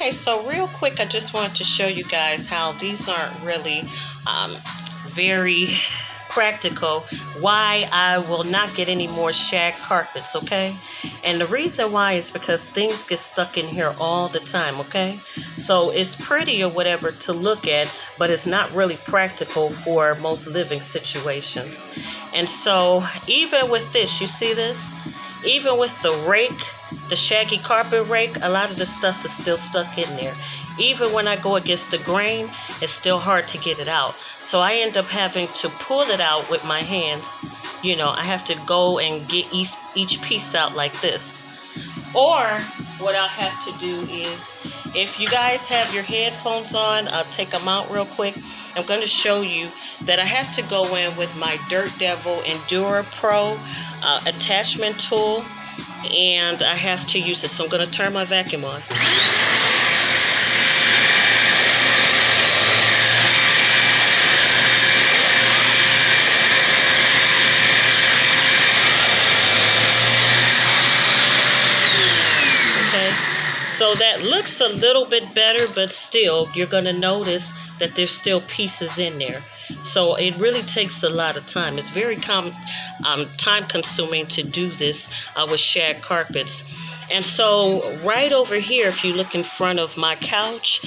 Okay, so real quick, I just wanted to show you guys how these aren't really very practical. Why I will not get any more shag carpets, okay? And the reason why is because things get stuck in here all the time, okay? So it's pretty or whatever to look at, but it's not really practical for most living situations. And so even with this, you see this? Even with the rake, the shaggy carpet rake, a lot of the stuff is still stuck in there. Even when I go against the grain, it's still hard to get it out. So I end up having to pull it out with my hands. You know, I have to go and get each piece out like this. Or what I'll have to do is, if you guys have your headphones on, I'll take them out real quick. I'm going to show you that I have to go in with my Dirt Devil Endura Pro attachment tool, and I have to use it. So I'm going to turn my vacuum on. So that looks a little bit better, but still, you're going to notice that there's still pieces in there. So it really takes a lot of time. It's very time consuming to do this with shag carpets. And so right over here, if you look in front of my couch,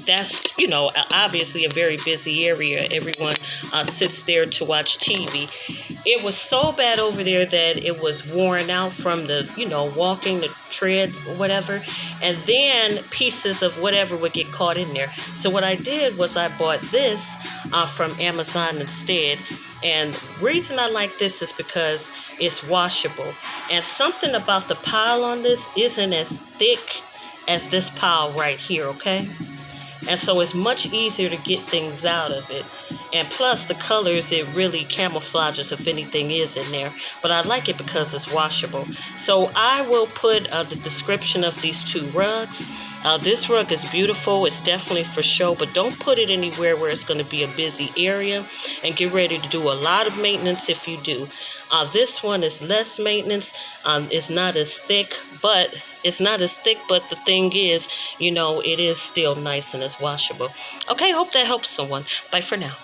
that's, you know, obviously a very busy area. Everyone sits there to watch TV. It was so bad over there that it was worn out from the, you know, walking, the tread, whatever. And then pieces of whatever would get caught in there. So what I did was I bought this from Amazon instead. And the reason I like this is because it's washable. And something about the pile on this isn't as thick as this pile right here, okay? And so it's much easier to get things out of it. And plus the colors, it really camouflages if anything is in there. But I like it because it's washable. So I will put the description of these two rugs. This rug is beautiful. It's definitely for show, but don't put it anywhere where it's going to be a busy area, and get ready to do a lot of maintenance if you do. This one is less maintenance. It's not as thick, but the thing is, you know, it is still nice and it's washable. Okay, hope that helps someone. Bye for now.